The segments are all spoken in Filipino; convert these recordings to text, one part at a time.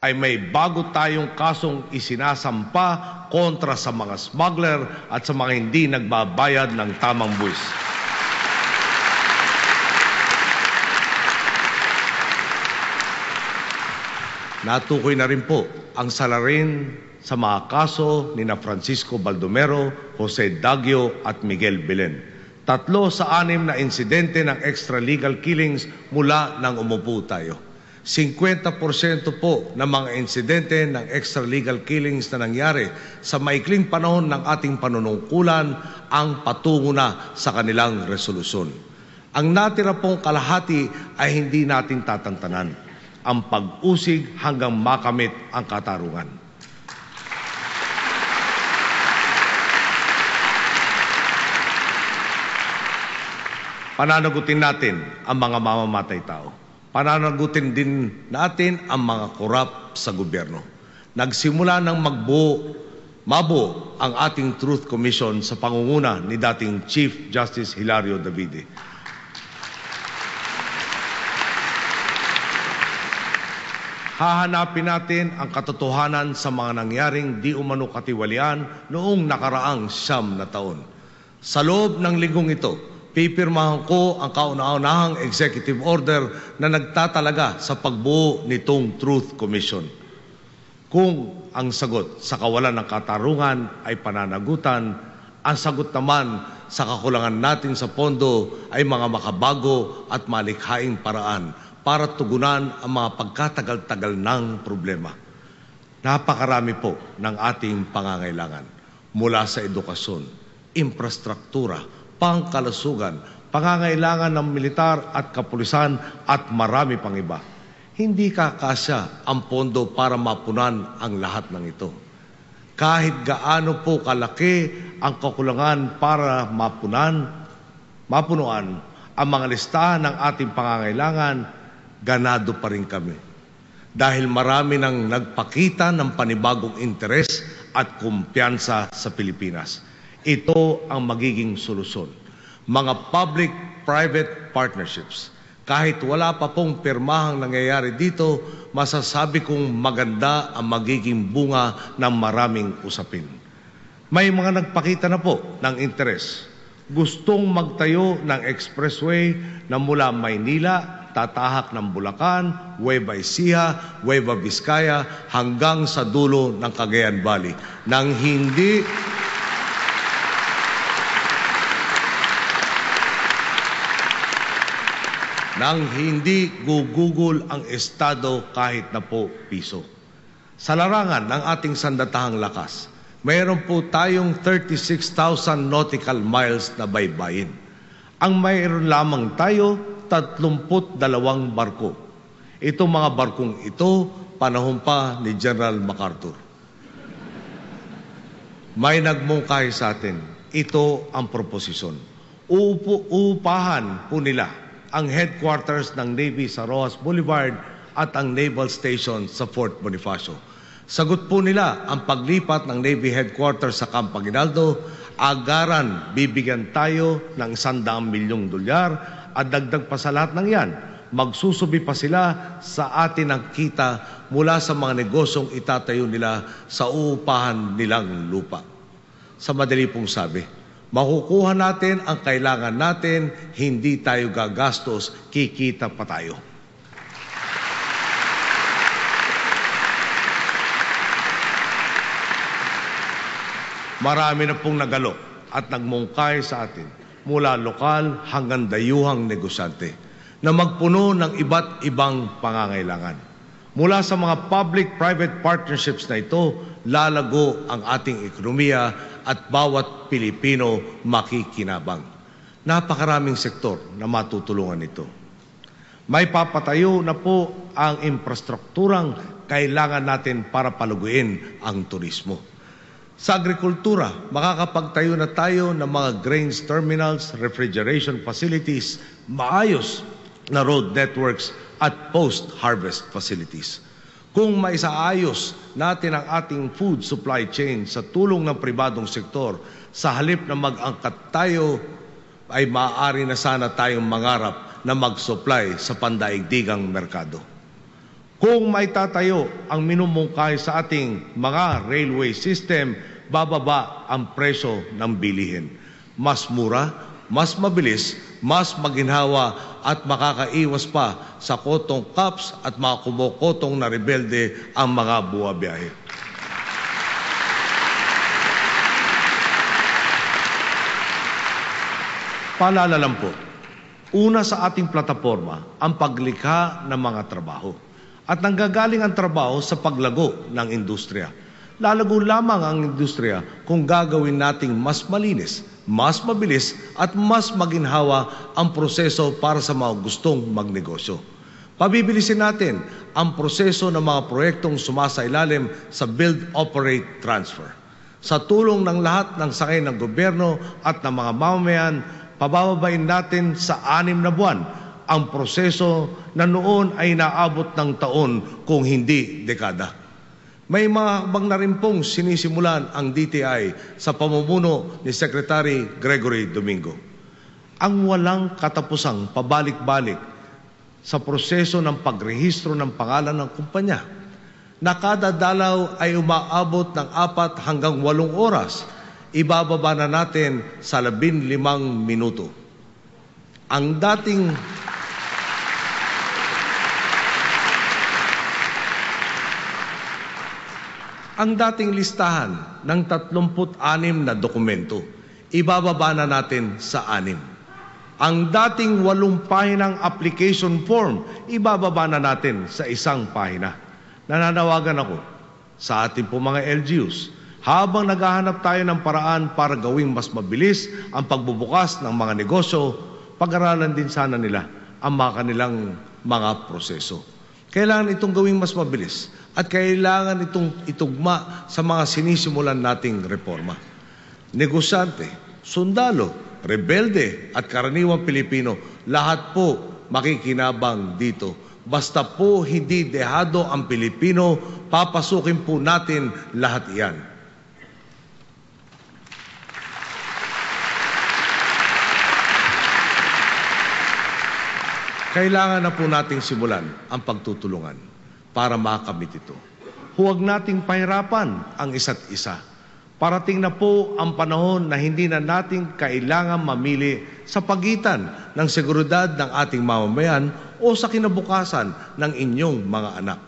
ay may bago tayong kasong isinasampa kontra sa mga smuggler at sa mga hindi nagbabayad ng tamang buwis. Natukoy na rin po ang salarin sa mga kaso ni Francisco Baldomero, Jose Daguio at Miguel Belen. 3 sa 6 na insidente ng extralegal killings mula nang umupo tayo. 50% po ng mga insidente ng extralegal killings na nangyari sa maikling panahon ng ating panunungkulan ang patungo na sa kanilang resolusyon. Ang natira pong kalahati ay hindi natin tatantanan. Ang pag-usig hanggang makamit ang katarungan. Pananagutin natin ang mga mamamatay tao. Pananagutin din natin ang mga korap sa gobyerno. Nagsimula ng mabuo ang ating Truth Commission sa pangunguna ni dating Chief Justice Hilario Davide. Hahanapin natin ang katotohanan sa mga nangyaring di umano katiwalian noong nakaraang 9 na taon. Sa loob ng linggong ito, pipirmahan ko ang kauna-unahang executive order na nagtatalaga sa pagbuo nitong Truth Commission. Kung ang sagot sa kawalan ng katarungan ay pananagutan, ang sagot naman sa kakulangan natin sa pondo ay mga makabago at malikhaing paraan para tugunan ang mga pagkatagal-tagal ng problema. Napakarami po ng ating pangangailangan mula sa edukasyon, infrastruktura, pangkalusugan, pangangailangan ng militar at kapulisan at marami pang iba. Hindi kakasya ang pondo para mapunan ang lahat ng ito. Kahit gaano po kalaki ang kakulangan para mapunuan ang mga listahan ng ating pangangailangan, ganado pa rin kami. Dahil marami nang nagpakita ng panibagong interes at kumpiyansa sa Pilipinas. Ito ang magiging solusyon. Mga public-private partnerships. Kahit wala pa pong pirmahang nangyayari dito, masasabi kong maganda ang magiging bunga ng maraming usapin. May mga nagpakita na po ng interes. Gustong magtayo ng expressway na mula Maynila, tatahak ng Bulacan, Nueva Ecija, Nueva Vizcaya hanggang sa dulo ng Cagayan Valley nang hindi gugugol ang Estado kahit na po piso. Sa larangan ng ating sandatahang lakas, mayroon po tayong 36,000 nautical miles na baybayin. Ang mayroon lamang tayo 32 barko. Itong mga barkong ito, panahon pa ni General MacArthur. May nagmungkahi sa atin. Ito ang proposisyon. Uupahan po nila ang headquarters ng Navy sa Rojas Boulevard at ang Naval Station sa Fort Bonifacio. Sagot po nila ang paglipat ng Navy headquarters sa Camp Aguinaldo. Agaran, bibigyan tayo ng $100 milyong at dagdag pa sa lahat ng yan, magsusubi pa sila sa atin ng kita mula sa mga negosyong itatayo nila sa uupahan nilang lupa. Sa madali pong sabi, makukuha natin ang kailangan natin, hindi tayo gagastos, kikita pa tayo. Marami na pong nagalo at nagmungkay sa atin mula lokal hanggang dayuhang negosyante na magpuno ng iba't ibang pangangailangan. Mula sa mga public-private partnerships na ito, lalago ang ating ekonomiya at bawat Pilipino makikinabang. Napakaraming sektor na matutulungan nito. May papatayo na po ang infrastrukturang kailangan natin para paluguin ang turismo. Sa agrikultura, makakapagtayo na tayo ng mga grains terminals, refrigeration facilities, maayos na road networks at post-harvest facilities. Kung maisaayos natin ang ating food supply chain sa tulong ng pribadong sektor, sa halip na mag-angkat tayo, ay maaari na sana tayong mangarap na mag-supply sa pandaigdigang merkado. Kung may tatayo ang minumungkahi sa ating mga railway system, bababa ang presyo ng bilihin. Mas mura, mas mabilis, mas maginhawa at makakaiwas pa sa kotong caps at mga kumokotong na rebelde ang mga buwabiyahe. Paalala lang po, una sa ating plataporma ang paglikha ng mga trabaho. At nanggagaling ang trabaho sa paglago ng industriya. Lalago lamang ang industriya kung gagawin nating mas malinis, mas mabilis at mas maginhawa ang proseso para sa mga gustong magnegosyo. Pabibilisin natin ang proseso ng mga proyektong sumasailalim sa Build, Operate, Transfer. Sa tulong ng lahat ng sakay ng gobyerno at ng mga mamamayan, pabababain natin sa 6 na buwan ang proseso na noon ay naabot ng taon kung hindi dekada. May mga hakbang na rin pong sinisimulan ang DTI sa pamumuno ni Secretary Gregory Domingo. Ang walang katapusang pabalik-balik sa proseso ng pagrehistro ng pangalan ng kumpanya na kada dalaw ay umaabot ng 4 hanggang 8 oras, ibababa na natin sa 15 minuto. Ang dating listahan ng 36 na dokumento, ibababa na natin sa 6. Ang dating 8 pahinang application form, ibababa na natin sa 1 pahina. Nananawagan ako sa ating po mga LGUs, habang naghahanap tayo ng paraan para gawing mas mabilis ang pagbubukas ng mga negosyo, pag-aralan din sana nila ang mga kanilang mga proseso. Kailangan itong gawing mas mabilis at kailangan itong itugma sa mga sinisimulan nating reforma. Negosyante, sundalo, rebelde at karaniwang Pilipino, lahat po makikinabang dito. Basta po hindi dehado ang Pilipino, papasukin po natin lahat iyan. Kailangan na po nating simulan ang pagtutulungan para makamit ito. Huwag nating pahirapan ang isa't isa. Parating na po ang panahon na hindi na natin kailangan mamili sa pagitan ng seguridad ng ating mamamayan o sa kinabukasan ng inyong mga anak.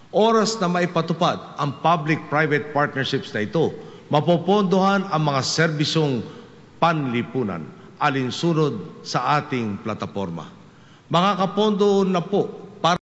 Oras na maipatupad ang public-private partnerships na ito, mapopondohan ang mga serbisyong panlipunan alinsunod sa ating plataporma. Makakapondo na po